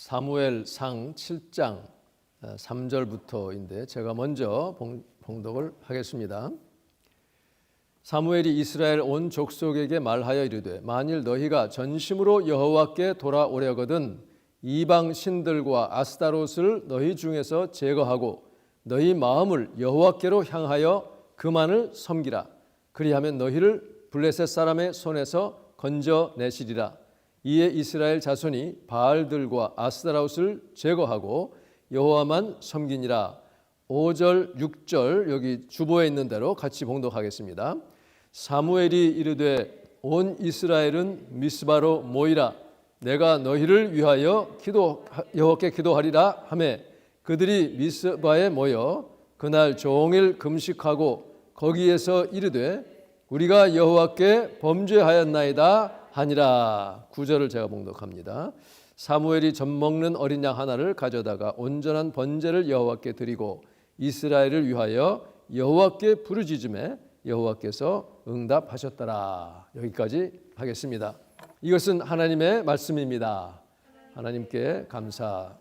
사무엘상 7장 3절부터인데 제가 먼저 봉독을 하겠습니다. 사무엘이 이스라엘 온 족속에게 말하여 이르되 만일 너희가 전심으로 여호와께 돌아오려거든 이방 신들과 아스타롯을 너희 중에서 제거하고 너희 마음을 여호와께로 향하여 그만을 섬기라. 그리하면 너희를 블레셋 사람의 손에서 건져내시리라. 이에 이스라엘 자손이 바알들과 아스타롯을 제거하고 여호와만 섬기니라. 5절 6절 여기 주보에 있는 대로 같이 봉독하겠습니다. 사무엘이 이르되 온 이스라엘은 미스바로 모이라. 내가 너희를 위하여 여호와께 기도하리라 하매 그들이 미스바에 모여 그날 종일 금식하고 거기에서 이르되 우리가 여호와께 범죄하였나이다 하니라. 9절을 제가 봉독합니다. 사무엘이 젖먹는 어린 양 하나를 가져다가 온전한 번제를 여호와께 드리고 이스라엘을 위하여 여호와께 부르짖음에 여호와께서 응답하셨더라. 여기까지 하겠습니다. 이것은 하나님의 말씀입니다. 하나님께 감사.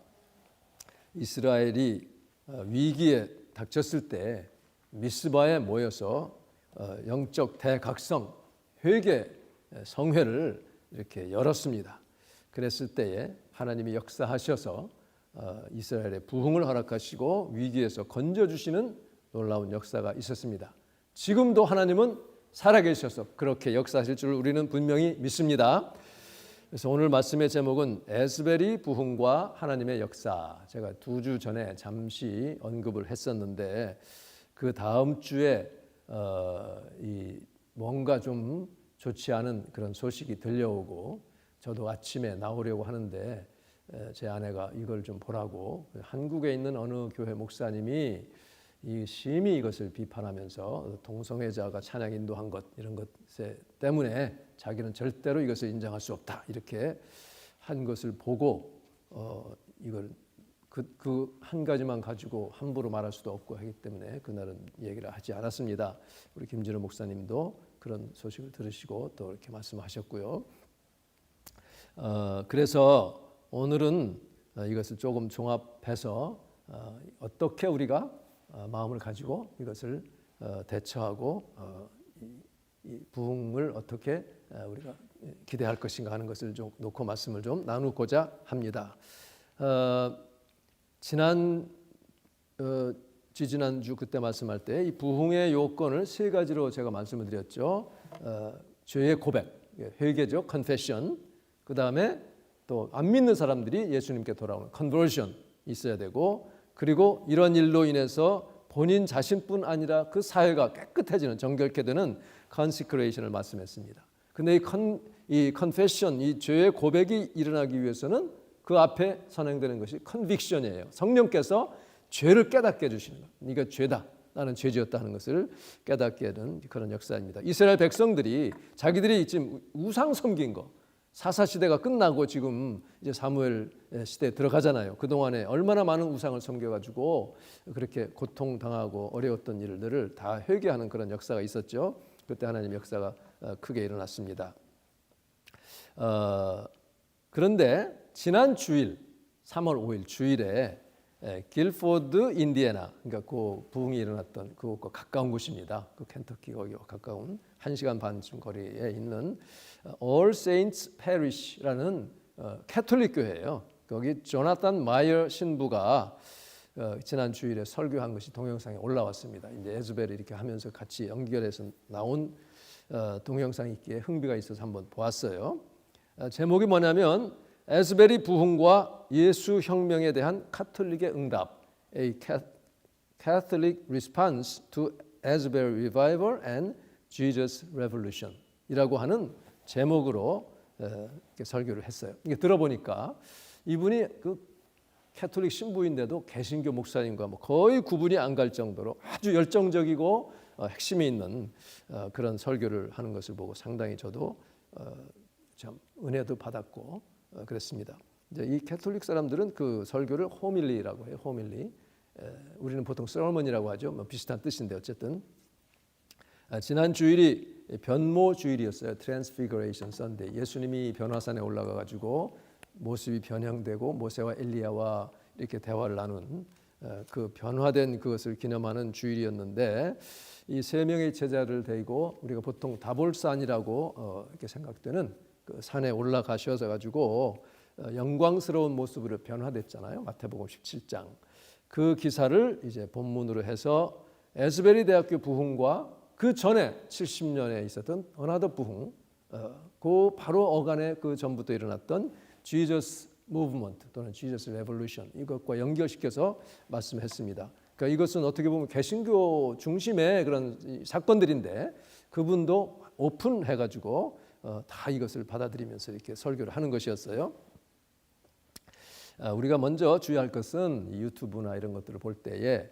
이스라엘이 위기에 닥쳤을 때 미스바에 모여서 영적 대각성 회개 성회를 이렇게 열었습니다. 그랬을 때에 하나님이 역사하셔서 이스라엘의 부흥을 허락하시고 위기에서 건져주시는 놀라운 역사가 있었습니다. 지금도 하나님은 살아계셔서 그렇게 역사하실 줄 우리는 분명히 믿습니다. 그래서 오늘 말씀의 제목은 에스벨이 부흥과 하나님의 역사. 제가 2주 전에 잠시 언급을 했었는데 그 다음 주에 뭔가 좀 좋지 않은 그런 소식이 들려오고 저도 아침에 나오려고 하는데 제 아내가 이걸 좀 보라고 한국에 있는 어느 교회 목사님이 심히 이것을 비판하면서 동성애자가 찬양 인도한 것 이런 것 때문에 자기는 절대로 이것을 인정할 수 없다 이렇게 한 것을 보고 이걸 그 한 가지만 가지고 함부로 말할 수도 없고 하기 때문에 그날은 얘기를 하지 않았습니다. 우리 김진호 목사님도 그런 소식을 들으시고 또 이렇게 말씀하셨고요. 그래서 오늘은 이것을 조금 종합해서 어떻게 우리가 마음을 가지고 이것을 대처하고 이 부흥을 어떻게 우리가 기대할 것인가 하는 것을 좀 놓고 말씀을 좀 나누고자 합니다. 지지난주 그때 말씀할 때 이 부흥의 요건을 3가지로 제가 말씀을 드렸죠. 죄의 고백, 회개죠, confession. 그 다음에 또 안 믿는 사람들이 예수님께 돌아오는 conversion 있어야 되고, 그리고 이런 일로 인해서 본인 자신뿐 아니라 그 사회가 깨끗해지는 정결케 되는 consecration을 말씀했습니다. 근데 이 confession, 이 죄의 고백이 일어나기 위해서는 그 앞에 선행되는 것이 conviction이에요. 성령께서 죄를 깨닫게 해주시는 것. 이거 죄다. 나는 죄지었다 하는 것을 깨닫게 하는 그런 역사입니다. 이스라엘 백성들이 자기들이 지금 우상 섬긴 거, 사사시대가 끝나고 지금 이제 사무엘 시대에 들어가잖아요. 그동안에 얼마나 많은 우상을 섬겨가지고 그렇게 고통당하고 어려웠던 일들을 다 회개하는 그런 역사가 있었죠. 그때 하나님의 역사가 크게 일어났습니다. 그런데 지난 주일 3월 5일 주일에 길포드 인디애나, 그러니까 그 부흥이 일어났던 그곳과 가까운 곳입니다. 그 켄터키 거기와 가까운 1시간 반쯤 거리에 있는 All Saints Parish라는 캐톨릭 교회예요. 거기 조나탄 마이어 신부가 지난 주일에 설교한 것이 동영상에 올라왔습니다. 이제 에즈벨을 이렇게 하면서 같이 연결해서 나온 동영상이 있기에 흥미가 있어서 한번 보았어요. 제목이 뭐냐면 에스벨이 부흥과 예수 혁명에 대한 카톨릭의 응답, A Catholic Response to Jezebel Revival and Jesus Revolution 이라고 하는 제목으로 설교를 했어요. 이게 들어보니까 이분이 그 캐톨릭 신부인데도 개신교 목사님과 거의 구분이 안 갈 정도로 아주 열정적이고 핵심이 있는 그런 설교를 하는 것을 보고 상당히 저도 참 은혜도 받았고 그랬습니다. 이제 이 캐톨릭 사람들은 그 설교를 호밀리라고 해요. 호밀리. 우리는 보통 서머니라고 하죠. 비슷한 뜻인데 어쨌든 지난 주일이 변모 주일이었어요. 트랜스피그레이션 선데이. 예수님이 변화산에 올라가 가지고 모습이 변형되고 모세와 엘리야와 이렇게 대화를 나눈 그 변화된 그것을 기념하는 주일이었는데 이 세 명의 제자를 데리고 우리가 보통 다볼산이라고 이렇게 생각되는 그 산에 올라가셔서 가지고 영광스러운 모습으로 변화됐잖아요. 마태복음 17장. 그 기사를 이제 본문으로 해서 에스베리 대학교 부흥과 그 전에 70년에 있었던 어나더 부흥, 그 바로 어간에 그 전부터 일어났던 Jesus Movement 또는 Jesus Revolution 이것과 연결시켜서 말씀했습니다. 그러니까 이것은 어떻게 보면 개신교 중심의 그런 사건들인데 그분도 오픈해가지고 다 이것을 받아들이면서 이렇게 설교를 하는 것이었어요. 우리가 먼저 주의할 것은 유튜브나 이런 것들을 볼 때에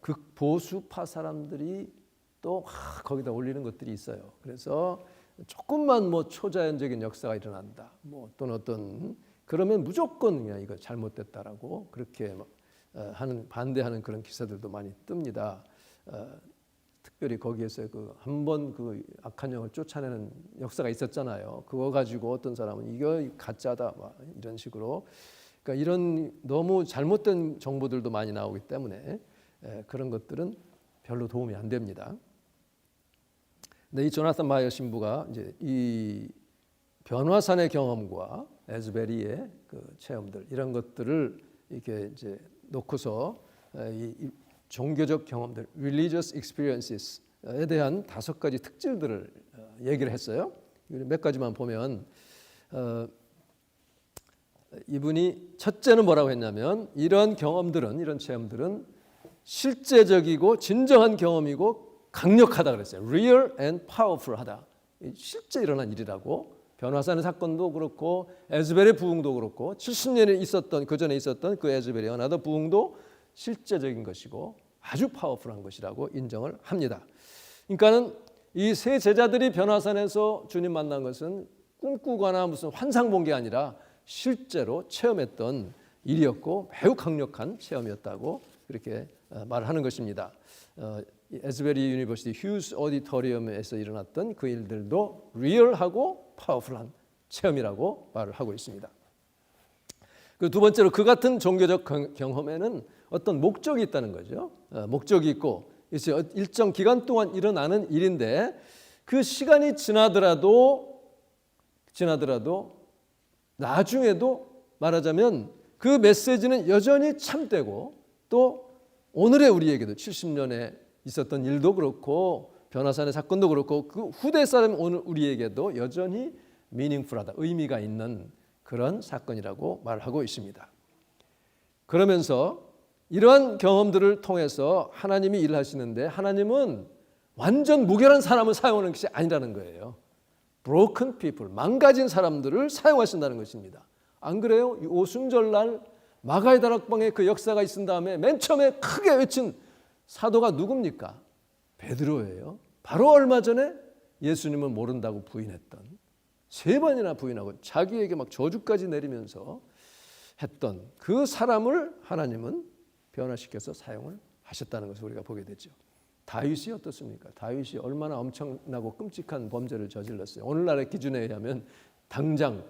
극보수파 사람들이 또 거기다 올리는 것들이 있어요. 그래서 조금만 뭐 초자연적인 역사가 일어난다, 뭐 또는 어떤 그러면 무조건 그냥 이거 잘못됐다라고 그렇게 하는 반대하는 그런 기사들도 많이 뜹니다. 특별히 거기에서 그 한 번 그 악한 영을 쫓아내는 역사가 있었잖아요. 그거 가지고 어떤 사람은 이거 가짜다 막 이런 식으로. 그러니까 이런 너무 잘못된 정보들도 많이 나오기 때문에 그런 것들은 별로 도움이 안 됩니다. 근데 이 조나단 마이어 신부가 이제 이 변화산의 경험과 에스베리의 그 체험들 이런 것들을 이렇게 이제 놓고서 이 종교적 경험들, religious experiences에 대한 5가지 특질들을 얘기를 했어요. 몇 가지만 보면 이분이 첫째는 뭐라고 했냐면 이런 경험들은 이런 체험들은 실제적이고 진정한 경험이고 강력하다 그랬어요. real and powerful하다. 실제 일어난 일이라고. 변화산의 사건도 그렇고 에즈벨의 부흥도 그렇고 70년에 있었던 그 전에 있었던 그 에즈벨의 어나더 부흥도 실제적인 것이고 아주 파워풀한 것이라고 인정을 합니다. 그러니까는 이 세 제자들이 변화산에서 주님 만난 것은 꿈꾸거나 무슨 환상 본 게 아니라 실제로 체험했던 일이었고 매우 강력한 체험이었다고 그렇게 말하는 것입니다. 에스베리 유니버시티 휴스 오디토리움에서 일어났던 그 일들도 리얼하고 파워풀한 체험이라고 말을 하고 있습니다. 그 두 번째로 그 같은 종교적 경험에는 어떤 목적이 있다는 거죠. 목적이 있고 일정 기간 동안 일어나는 일인데 그 시간이 지나더라도 나중에도 말하자면 그 메시지는 여전히 참되고 또 오늘의 우리에게도 70년에 있었던 일도 그렇고 변화산의 사건도 그렇고 그 후대 사람 오늘 우리에게도 여전히 meaningful하다, 의미가 있는 그런 사건이라고 말하고 있습니다. 그러면서 이러한 경험들을 통해서 하나님이 일하시는데 하나님은 완전 무결한 사람을 사용하는 것이 아니라는 거예요. broken people, 망가진 사람들을 사용하신다는 것입니다. 안 그래요? 오순절날 마가의 다락방에 그 역사가 있은 다음에 맨 처음에 크게 외친 사도가 누굽니까? 베드로예요. 바로 얼마 전에 예수님을 모른다고 부인했던 3번이나 부인하고 자기에게 막 저주까지 내리면서 했던 그 사람을 하나님은 변화시켜서 사용을 하셨다는 것을 우리가 보게 되죠. 다윗이 어떻습니까? 다윗이 얼마나 엄청나고 끔찍한 범죄를 저질렀어요. 오늘날의 기준에 의하면 당장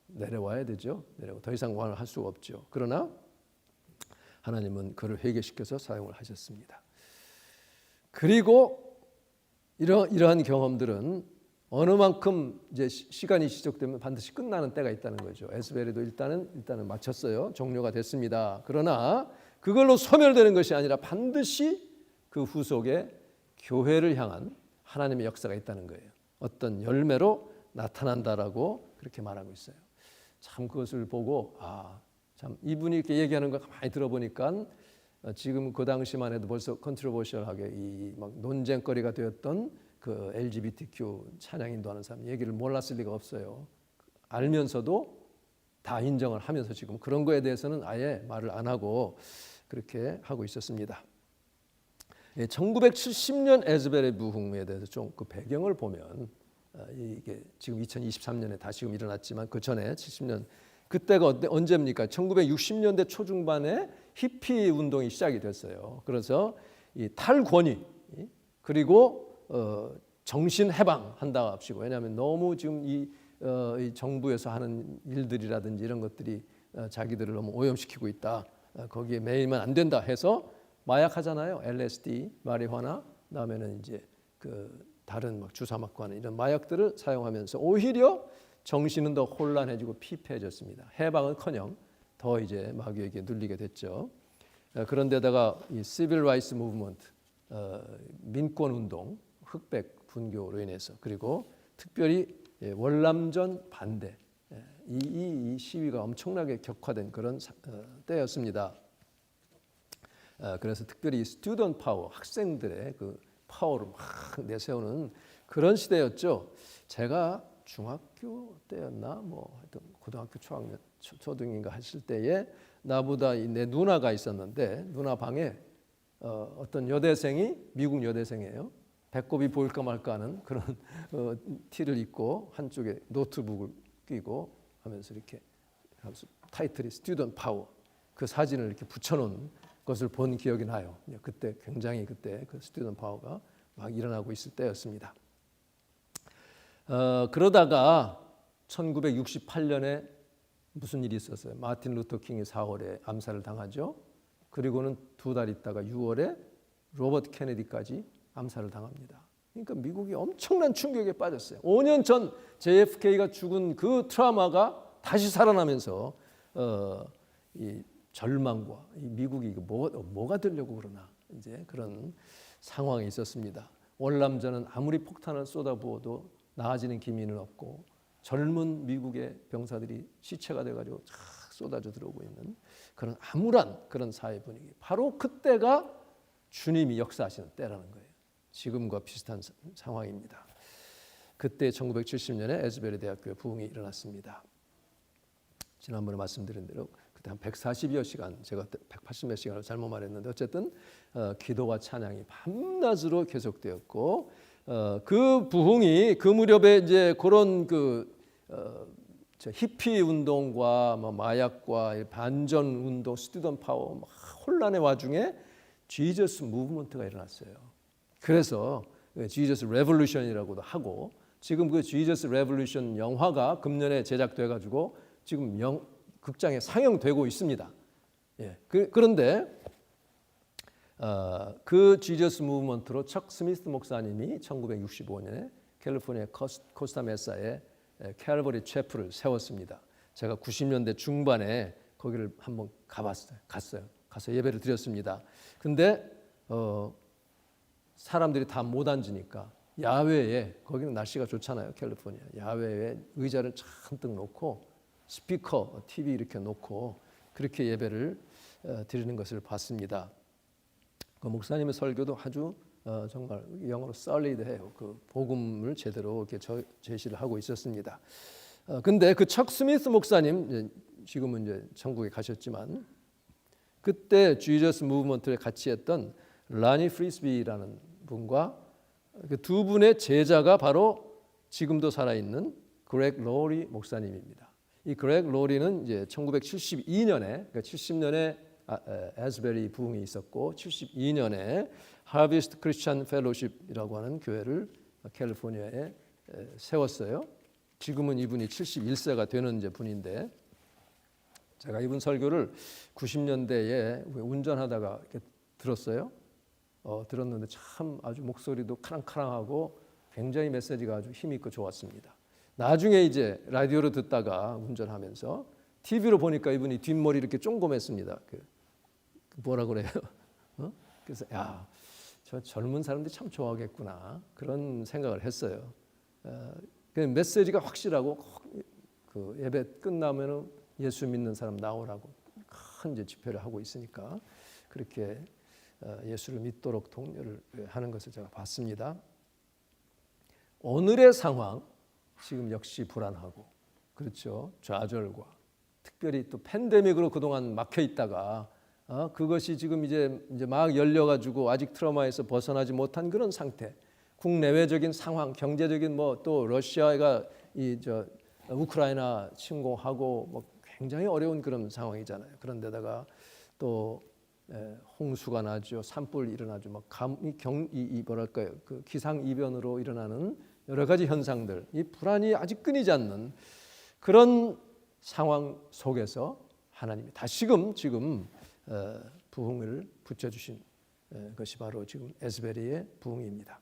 내려와야 되죠. 내려와 더 이상 왕을 할 수가 없죠. 그러나 하나님은 그를 회개시켜서 사용을 하셨습니다. 그리고 이러한 경험들은 어느 만큼 이제 시간이 지속되면 반드시 끝나는 때가 있다는 거죠. 에스베리도 일단은 마쳤어요. 종료가 됐습니다. 그러나 그걸로 소멸되는 것이 아니라 반드시 그 후속에 교회를 향한 하나님의 역사가 있다는 거예요. 어떤 열매로 나타난다라고 그렇게 말하고 있어요. 참 그것을 보고 참 이분이 이렇게 얘기하는 걸 가만히 들어보니까 지금 그 당시만 해도 벌써 컨트로버셜하게 이 막 논쟁거리가 되었던 그 LGBTQ 찬양 인도하는 사람 얘기를 몰랐을 리가 없어요. 알면서도 다 인정을 하면서 지금 그런 거에 대해서는 아예 말을 안 하고 그렇게 하고 있었습니다. 1970년 에즈벨의 부흥에 대해서 좀 그 배경을 보면 이게 지금 2023년에 다시금 일어났지만 그 전에 70년 그때가 언제입니까? 1960년대 초중반에 히피 운동이 시작이 됐어요. 그래서 이 탈권위 그리고 정신 해방한다 합시고 왜냐하면 너무 지금 이 이 정부에서 하는 일들이라든지 이런 것들이 자기들을 너무 오염시키고 있다. 거기에 매이면 안 된다 해서 마약하잖아요. LSD, 마리화나, 그다음에는 이제 그 다른 막 주사 맞고 하는 이런 마약들을 사용하면서 오히려 정신은 더 혼란해지고 피폐해졌습니다. 해방은커녕 더 이제 마귀에게 눌리게 됐죠. 그런데다가 이 Civil Rights Movement, 민권 운동, 흑백 분교로 인해서, 그리고 특별히 월남전 반대, 이 시위가 엄청나게 격화된 그런 때였습니다. 그래서 특별히 스튜던트 파워, 학생들의 그 파워를 막 내세우는 그런 시대였죠. 제가 중학교 때였나, 뭐 하여튼 고등학교 초학년, 초등인가 했을 때에 나보다 내 누나가 있었는데, 누나 방에 어떤 여대생이, 미국 여대생이에요. 배꼽이 보일까 말까 하는 그런 티를 입고 한쪽에 노트북을 끼고 하면서 이렇게 타이틀이 스튜던트 파워, 그 사진을 이렇게 붙여놓은 것을 본 기억이 나요. 그때 굉장히 그때 그 스튜던트 파워가 막 일어나고 있을 때였습니다. 그러다가 1968년에 무슨 일이 있었어요. 마틴 루터 킹이 4월에 암살을 당하죠. 그리고는 2달 있다가 6월에 로버트 케네디까지 암살을 당합니다. 그러니까 미국이 엄청난 충격에 빠졌어요. 5년 전 JFK가 죽은 그 트라우마가 다시 살아나면서 이 절망과 이 미국이 뭐가 되려고 그러나 이제 그런 상황이 있었습니다. 월남전은 아무리 폭탄을 쏟아부어도 나아지는 기미는 없고 젊은 미국의 병사들이 시체가 돼가지고 쫙 쏟아져 들어오고 있는 그런 암울한 그런 사회 분위기. 바로 그때가 주님이 역사하시는 때라는 거예요. 지금과 비슷한 상황입니다. 그때 1970년에 에즈베리 대학교에 부흥이 일어났습니다. 지난번에 말씀드린 대로 그때 한 140여 시간, 제가 180몇 시간을 잘못 말했는데 어쨌든 기도와 찬양이 밤낮으로 계속되었고, 그 부흥이 그 무렵에 이제 그런 히피 운동과 뭐 마약과 반전 운동, 스튜던트 파워 혼란의 와중에 지저스 무브먼트가 일어났어요. 그래서 지저스 레볼루션이라고도 하고, 지금 그 지저스 레볼루션 영화가 금년에 제작돼 가지고 지금 극장에 상영되고 있습니다. 예. 그런데 그 지저스 무브먼트로 척 스미스 목사님이 1965년에 캘리포니아 코스타메사에 캘버리 채플을 세웠습니다. 제가 90년대 중반에 거기를 한번 갔어요. 가서 예배를 드렸습니다. 근데 사람들이 다 못 앉으니까 야외에, 거기는 날씨가 좋잖아요, 캘리포니아. 야외에 의자를 잔뜩 놓고 스피커, TV 이렇게 놓고 그렇게 예배를 드리는 것을 봤습니다. 그 목사님의 설교도 아주 정말 영어로 solid해요. 그 복음을 제대로 이렇게 제시를 하고 있었습니다. 근데 그 척 스미스 목사님, 지금은 이제 천국에 가셨지만, 그때 지저스 무브먼트에 같이 했던 라니 프리스비라는 분과 그 두 분의 제자가 바로 지금도 살아있는 그렉 로리 목사님입니다. 이 그렉 로리는 이제 1972년에, 그러니까 70년에 에즈베리 부흥이 있었고 72년에 하비스트 크리스천 펠로십이라고 하는 교회를 캘리포니아에 세웠어요. 지금은 이분이 71세가 되는 이제 분인데, 제가 이분 설교를 90년대에 운전하다가 이렇게 들었어요. 들었는데 참 아주 목소리도 카랑카랑하고 굉장히 메시지가 아주 힘있고 좋았습니다. 나중에 이제 라디오로 듣다가 운전하면서 TV로 보니까 이분이 뒷머리 이렇게 쫑검했습니다. 뭐라 그래요? 그래서 야, 저 젊은 사람들이 참 좋아하겠구나, 그런 생각을 했어요. 메시지가 확실하고, 그 예배 끝나면은 예수 믿는 사람 나오라고 큰 이제 집회를 하고 있으니까 그렇게 예수를 믿도록 독려를 하는 것을 제가 봤습니다. 오늘의 상황 지금 역시 불안하고, 그렇죠. 좌절과 특별히 또 팬데믹으로 그동안 막혀 있다가 그것이 지금 이제 막 열려가지고 아직 트라우마에서 벗어나지 못한 그런 상태. 국내외적인 상황, 경제적인 또 러시아가 우크라이나 침공하고 굉장히 어려운 그런 상황이잖아요. 그런데다가 또 홍수가 나죠, 산불이 일어나죠, 뭐랄까요, 그 기상 이변으로 일어나는 여러 가지 현상들, 이 불안이 아직 끊이지 않는 그런 상황 속에서 하나님이 다시금 지금 부흥을 붙여주신 것이 바로 지금 에스베리의 부흥입니다.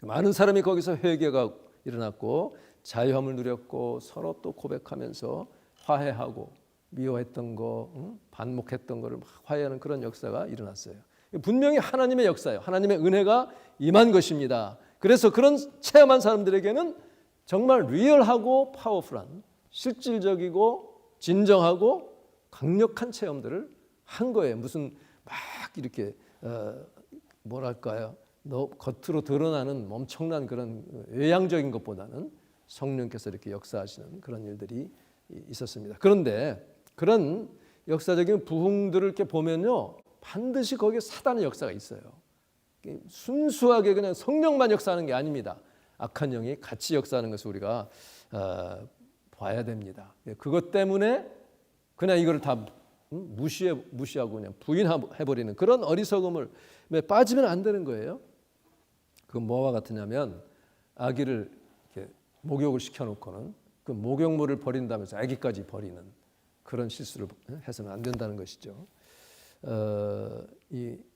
많은 사람이 거기서 회개가 일어났고 자유함을 누렸고 서로 또 고백하면서 화해하고 미워했던 거, 반목했던 거를 막 화해하는 그런 역사가 일어났어요. 분명히 하나님의 역사예요. 하나님의 은혜가 임한 것입니다. 그래서 그런 체험한 사람들에게는 정말 리얼하고 파워풀한, 실질적이고 진정하고 강력한 체험들을 한 거예요. 무슨 막 이렇게 뭐랄까요? 겉으로 드러나는 엄청난 그런 외향적인 것보다는 성령께서 이렇게 역사하시는 그런 일들이 있었습니다. 그런데 그런 역사적인 부흥들을 이렇게 보면요, 반드시 거기에 사단의 역사가 있어요. 순수하게 그냥 성령만 역사하는 게 아닙니다. 악한 영이 같이 역사하는 것을 우리가 봐야 됩니다. 그것 때문에 그냥 이걸 다 무시하고 그냥 부인해버리는 그런 어리석음을 빠지면 안 되는 거예요. 그건 뭐와 같으냐면 아기를 이렇게 목욕을 시켜놓고는 그 목욕물을 버린다면서 아기까지 버리는 그런 실수를 해서는 안 된다는 것이죠.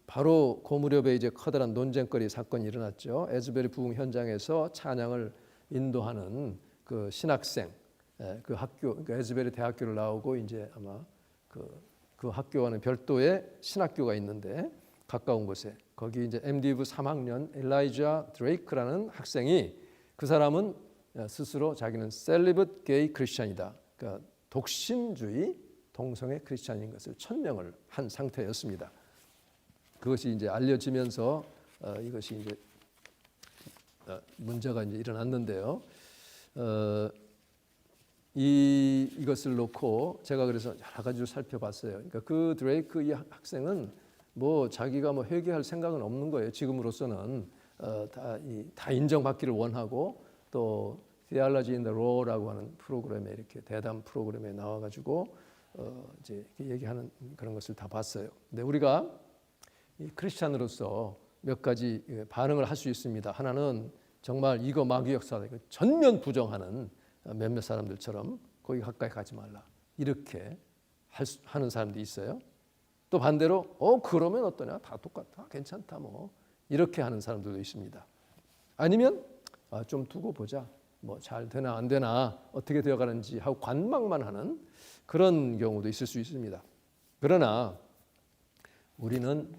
바로 그 무렵에 이제 커다란 논쟁거리 사건이 일어났죠. 에즈베리 부흥 현장에서 찬양을 인도하는 그 신학생, 그 학교, 그 에즈베리 대학교를 나오고 이제 아마 그 학교와는 별도의 신학교가 있는데 가까운 곳에 거기 이제 MDiv 3학년 엘라이자 드레이크라는 학생이 그 사람은 스스로 자기는 셀리브트 게이 크리스찬이다. 그러니까 독신주의 동성애 크리스찬인 것을 천명을 한 상태였습니다. 그것이 이제 알려지면서 이것이 이제 문제가 이제 일어났는데요. 이것을 놓고 제가 그래서 여러 가지로 살펴봤어요. 그러니까 그 드레이크 이 학생은 뭐 자기가 뭐 회개할 생각은 없는 거예요. 지금으로서는 다 인정받기를 원하고 또 Theology in the Law라고 하는 프로그램에 이렇게 대담 프로그램에 나와가지고 이제 이렇게 얘기하는 그런 것을 다 봤어요. 근데 우리가 이 크리스찬으로서 몇 가지 반응을 할 수 있습니다. 하나는 정말 이거 마귀 역사다, 전면 부정하는 몇몇 사람들처럼 거기 가까이 가지 말라 이렇게 하는 사람도 있어요. 또 반대로 그러면 어떠냐, 다 똑같아, 괜찮다 뭐 이렇게 하는 사람들도 있습니다. 아니면 좀 두고 보자, 뭐 잘 되나 안 되나 어떻게 되어가는지 하고 관망만 하는 그런 경우도 있을 수 있습니다. 그러나 우리는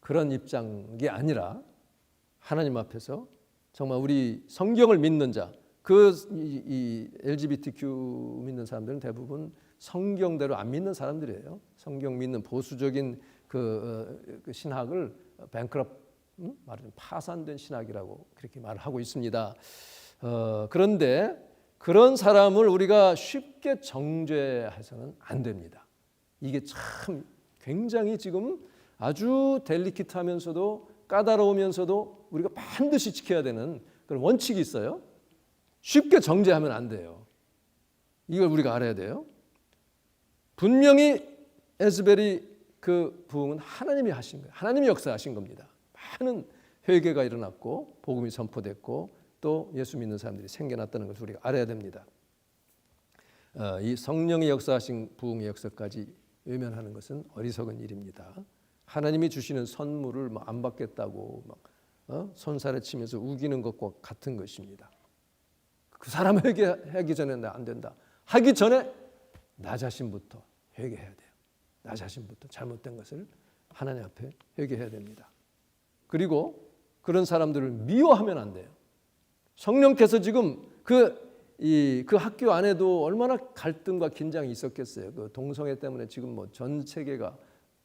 그런 입장이 아니라 하나님 앞에서 정말 우리 성경을 믿는 자, 이 LGBTQ 믿는 사람들은 대부분 성경대로 안 믿는 사람들이에요. 성경 믿는 보수적인 그 신학을 말하자면 파산된 신학이라고 그렇게 말을 하고 있습니다. 그런데 그런 사람을 우리가 쉽게 정죄해서는 안 됩니다. 이게 참 굉장히 지금 아주 델리키트하면서도 까다로우면서도 우리가 반드시 지켜야 되는 그런 원칙이 있어요. 쉽게 정죄하면 안 돼요. 이걸 우리가 알아야 돼요. 분명히 에즈베리 그 부흥은 하나님이 하신 거예요. 하나님이 역사하신 겁니다. 많은 회개가 일어났고 복음이 선포됐고 또 예수 믿는 사람들이 생겨났다는 것을 우리가 알아야 됩니다. 이 성령의 역사하신 부흥의 역사까지 외면하는 것은 어리석은 일입니다. 하나님이 주시는 선물을 안 받겠다고 손살에 치면서 우기는 것과 같은 것입니다. 그 사람 회개하기 전에 안 된다. 하기 전에 나 자신부터 회개해야 돼요. 나 자신부터 잘못된 것을 하나님 앞에 회개해야 됩니다. 그리고 그런 사람들을 미워하면 안 돼요. 성령께서 지금 그 학교 안에도 얼마나 갈등과 긴장이 있었겠어요. 그 동성애 때문에 지금 뭐 전 세계가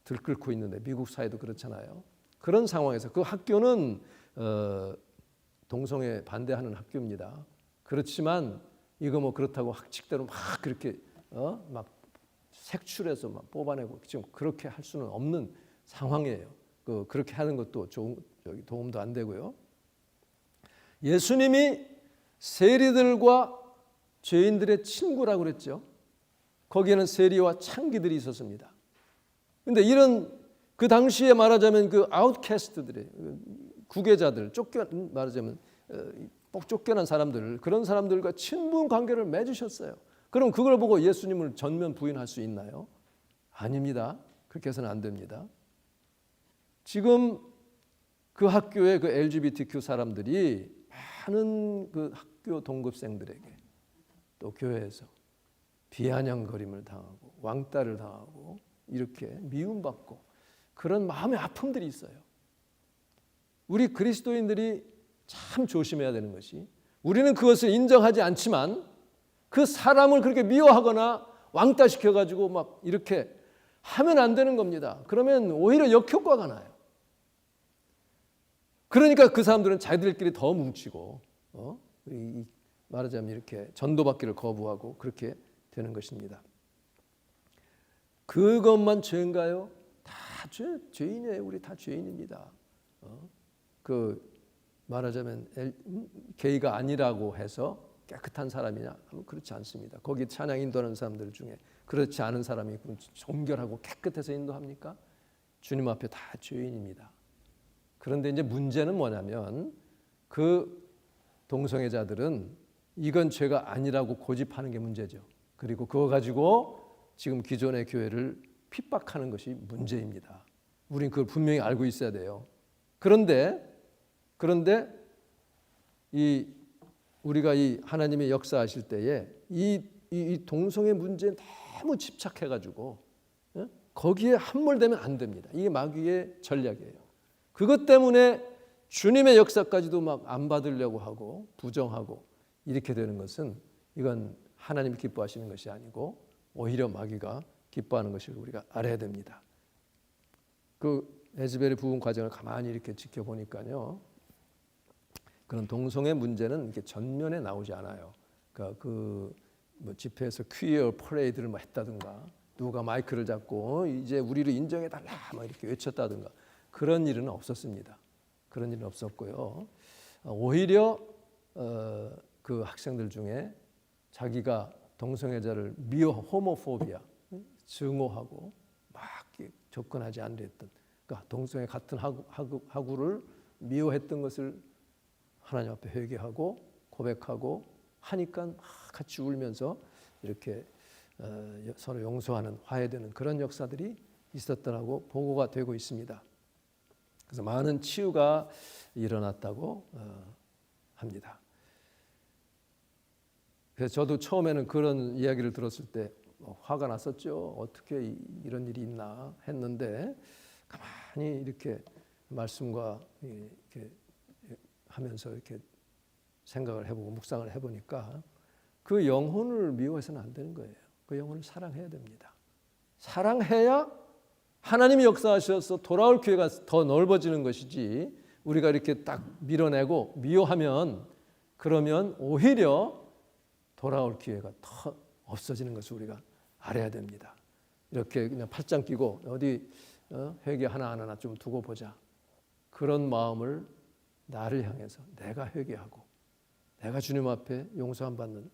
들끓고 있는데 미국 사회도 그렇잖아요. 그런 상황에서 그 학교는 동성애 반대하는 학교입니다. 그렇지만 이거 뭐 그렇다고 학칙대로 막 그렇게 막 색출해서 막 뽑아내고 지금 그렇게 할 수는 없는 상황이에요. 그렇게 하는 것도 도움도 안 되고요. 예수님이 세리들과 죄인들의 친구라고 그랬죠. 거기에는 세리와 창기들이 있었습니다. 그런데 이런 그 당시에 말하자면 그 아웃캐스트들의 구계자들, 말하자면 쫓겨난 사람들, 그런 사람들과 친분 관계를 맺으셨어요. 그럼 그걸 보고 예수님을 전면 부인할 수 있나요? 아닙니다. 그렇게 해서는 안 됩니다. 지금 그 학교의 그 LGBTQ 사람들이 많은 그 학교 동급생들에게 또 교회에서 비아냥거림을 당하고 왕따를 당하고 이렇게 미움받고 그런 마음의 아픔들이 있어요. 우리 그리스도인들이 참 조심해야 되는 것이, 우리는 그것을 인정하지 않지만 그 사람을 그렇게 미워하거나 왕따시켜가지고 막 이렇게 하면 안 되는 겁니다. 그러면 오히려 역효과가 나요. 그러니까 그 사람들은 자기들끼리 더 뭉치고 말하자면 이렇게 전도받기를 거부하고 그렇게 되는 것입니다. 그것만 죄인가요? 다 죄인이에요. 우리 다 죄인입니다. 말하자면 게이가 아니라고 해서 깨끗한 사람이냐? 그렇지 않습니다. 거기 찬양 인도하는 사람들 중에 그렇지 않은 사람이 정결하고 깨끗해서 인도합니까? 주님 앞에 다 죄인입니다. 그런데 이제 문제는 뭐냐면 그 동성애자들은 이건 죄가 아니라고 고집하는 게 문제죠. 그리고 그거 가지고 지금 기존의 교회를 핍박하는 것이 문제입니다. 우린 그걸 분명히 알고 있어야 돼요. 그런데 우리가 이 하나님의 역사하실 때에 이 동성애 문제에 너무 집착해가지고 거기에 함몰되면 안 됩니다. 이게 마귀의 전략이에요. 그것 때문에 주님의 역사까지도 막 안 받으려고 하고 부정하고 이렇게 되는 것은 이건 하나님이 기뻐하시는 것이 아니고 오히려 마귀가 기뻐하는 것을 우리가 알아야 됩니다. 그 에즈벨의 부흥 과정을 가만히 이렇게 지켜보니까요, 그런 동성애 문제는 이렇게 전면에 나오지 않아요. 그러니까 뭐 집회에서 퀴어 퍼레이드를 뭐 했다든가, 누가 마이크를 잡고 이제 우리를 인정해달라 막 이렇게 외쳤다든가, 그런 일은 없었습니다. 그런 일은 없었고요. 오히려 그 학생들 중에 자기가 동성애자를 호모포비아, 증오하고 막 접근하지 않으려 했던, 그러니까 동성애 같은 학우를 미워했던 것을 하나님 앞에 회개하고 고백하고 하니까 막 같이 울면서 이렇게 서로 용서하는, 화해되는 그런 역사들이 있었더라고 보고가 되고 있습니다. 그래서 많은 치유가 일어났다고 합니다. 그래서 저도 처음에는 그런 이야기를 들었을 때 화가 났었죠. 어떻게 이런 일이 있나 했는데, 가만히 이렇게 말씀과 이렇게 하면서 이렇게 생각을 해보고 묵상을 해보니까 그 영혼을 미워해서는 안 되는 거예요. 그 영혼을 사랑해야 됩니다. 사랑해야 하나님이 역사하셔서 돌아올 기회가 더 넓어지는 것이지, 우리가 이렇게 딱 밀어내고 미워하면 그러면 오히려 돌아올 기회가 더 없어지는 것을 우리가 알아야 됩니다. 이렇게 그냥 팔짱 끼고 어디 회개 하나하나 좀 두고 보자, 그런 마음을 나를 향해서 내가 회개하고 내가 주님 앞에 용서함 받는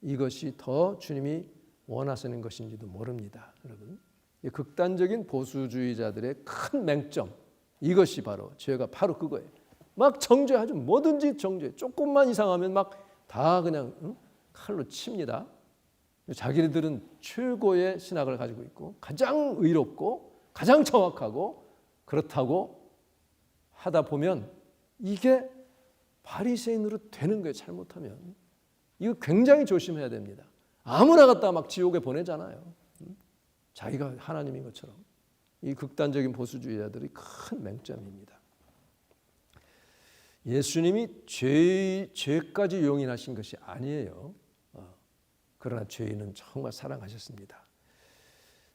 이것이 더 주님이 원하시는 것인지도 모릅니다. 여러분, 이 극단적인 보수주의자들의 큰 맹점, 이것이 바로 죄가 바로 그거예요. 막 정죄하죠. 뭐든지 정죄. 조금만 이상하면 막 다 그냥 칼로 칩니다. 자기들은 최고의 신학을 가지고 있고 가장 의롭고 가장 정확하고 그렇다고 하다 보면 이게 바리새인으로 되는 거예요. 잘못하면. 이거 굉장히 조심해야 됩니다. 아무나 갖다 막 지옥에 보내잖아요. 자기가 하나님인 것처럼. 이 극단적인 보수주의자들이 큰 맹점입니다. 예수님이 죄까지 용인하신 것이 아니에요. 그러나 죄인은 정말 사랑하셨습니다.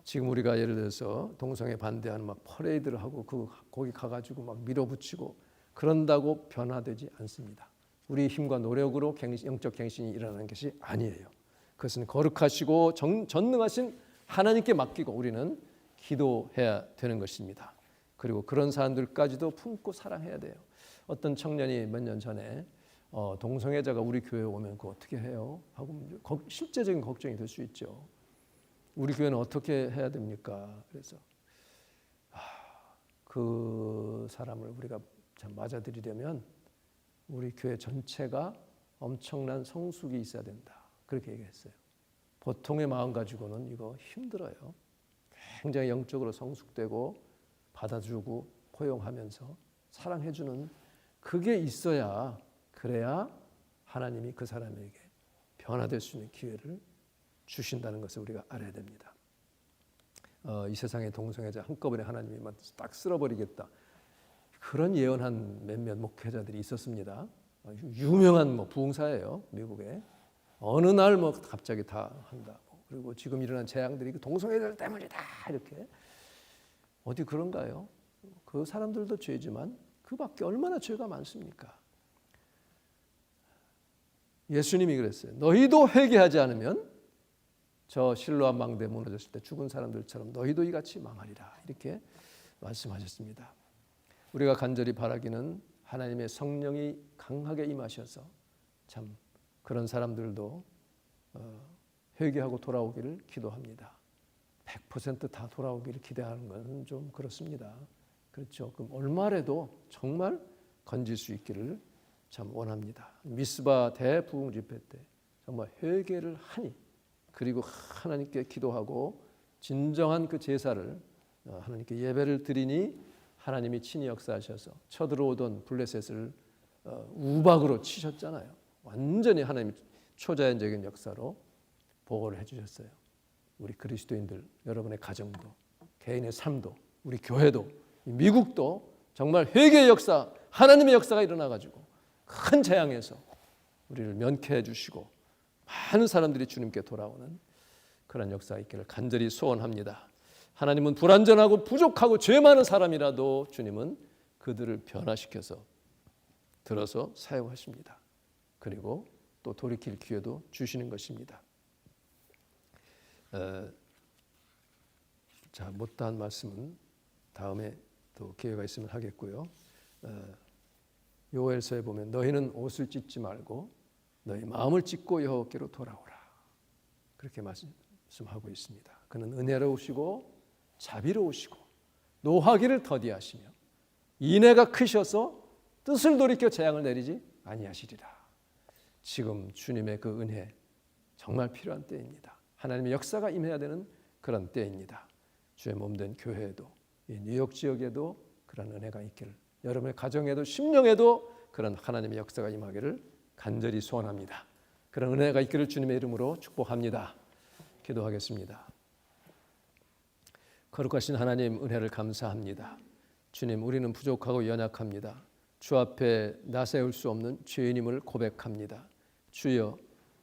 지금 우리가 예를 들어서 동성애 반대하는 막 퍼레이드를 하고 거기 가가지고 막 밀어붙이고 그런다고 변화되지 않습니다. 우리 힘과 노력으로 영적 갱신이 일어나는 것이 아니에요. 그것은 거룩하시고 전능하신 하나님께 맡기고 우리는 기도해야 되는 것입니다. 그리고 그런 사람들까지도 품고 사랑해야 돼요. 어떤 청년이 몇 년 전에 동성애자가 우리 교회에 오면 그거 어떻게 해요? 하고 실제적인 걱정이 될 수 있죠. 우리 교회는 어떻게 해야 됩니까? 그래서 그 사람을 우리가 참 맞아들이려면 우리 교회 전체가 엄청난 성숙이 있어야 된다. 그렇게 얘기했어요. 보통의 마음 가지고는 이거 힘들어요. 굉장히 영적으로 성숙되고 받아주고 포용하면서 사랑해주는 그게 있어야, 그래야 하나님이 그 사람에게 변화될 수 있는 기회를 주신다는 것을 우리가 알아야 됩니다. 이 세상의 동성애자 한꺼번에 하나님이 딱 쓸어버리겠다, 그런 예언한 몇몇 목회자들이 있었습니다. 유명한 부흥사예요, 미국에. 어느 날 갑자기 다 한다. 그리고 지금 일어난 재앙들이 동성애자들 때문이다, 이렇게. 어디 그런가요? 그 사람들도 죄지만 그 밖에 얼마나 죄가 많습니까? 예수님이 그랬어요. 너희도 회개하지 않으면 저 실로암 망대 무너졌을 때 죽은 사람들처럼 너희도 이같이 망하리라, 이렇게 말씀하셨습니다. 우리가 간절히 바라기는 하나님의 성령이 강하게 임하셔서 참 그런 사람들도 회개하고 돌아오기를 기도합니다. 100% 다 돌아오기를 기대하는 것은 좀 그렇습니다. 그렇죠. 그럼 올말에도 정말 건질 수 있기를 참 원합니다. 미스바 대부흥 집회 때 정말 회개를 하니, 그리고 하나님께 기도하고 진정한 그 제사를 하나님께 예배를 드리니 하나님이 친히 역사하셔서 쳐들어오던 블레셋을 우박으로 치셨잖아요. 완전히 하나님이 초자연적인 역사로 보호를 해주셨어요. 우리 그리스도인들, 여러분의 가정도, 개인의 삶도, 우리 교회도, 미국도 정말 회개의 역사, 하나님의 역사가 일어나가지고 큰 재앙에서 우리를 면케해 주시고 많은 사람들이 주님께 돌아오는 그런 역사가 있기를 간절히 소원합니다. 하나님은 불완전하고 부족하고 죄 많은 사람이라도 주님은 그들을 변화시켜서 들어서 사용하십니다. 그리고 또 돌이킬 기회도 주시는 것입니다. 자, 못다한 말씀은 다음에 또 기회가 있으면 하겠고요. 요엘서에 보면 너희는 옷을 찢지 말고 너희 마음을 찢고 여호와께로 돌아오라, 그렇게 말씀하고 있습니다. 그는 은혜로우시고 자비로우시고 노하기를 더디하시며 인애가 크셔서 뜻을 돌이켜 재앙을 내리지 아니하시리라. 지금 주님의 그 은혜 정말 필요한 때입니다. 하나님의 역사가 임해야 되는 그런 때입니다. 주의 몸된 교회에도, 이 뉴욕 지역에도 그런 은혜가 있기를, 여러분의 가정에도 심령에도 그런 하나님의 역사가 임하기를 간절히 소원합니다. 그런 은혜가 있기를 주님의 이름으로 축복합니다. 기도하겠습니다. 거룩하신 하나님, 은혜를 감사합니다. 주님, 우리는 부족하고 연약합니다. 주 앞에 나세울 수 없는 죄인임을 고백합니다. 주여,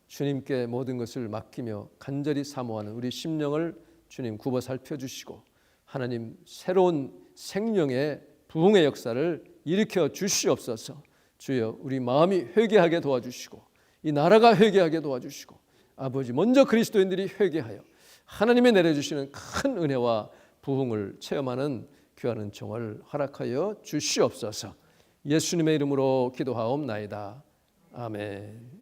주님께 모든 것을 맡기며 간절히 사모하는 우리 심령을 주님 굽어 살펴주시고 하나님 새로운 생명의 부흥의 역사를 일으켜 주시옵소서. 주여, 우리 마음이 회개하게 도와주시고 이 나라가 회개하게 도와주시고 아버지, 먼저 그리스도인들이 회개하여 하나님의 내려주시는 큰 은혜와 부흥을 체험하는 귀한 은총을 허락하여 주시옵소서. 예수님의 이름으로 기도하옵나이다. 아멘.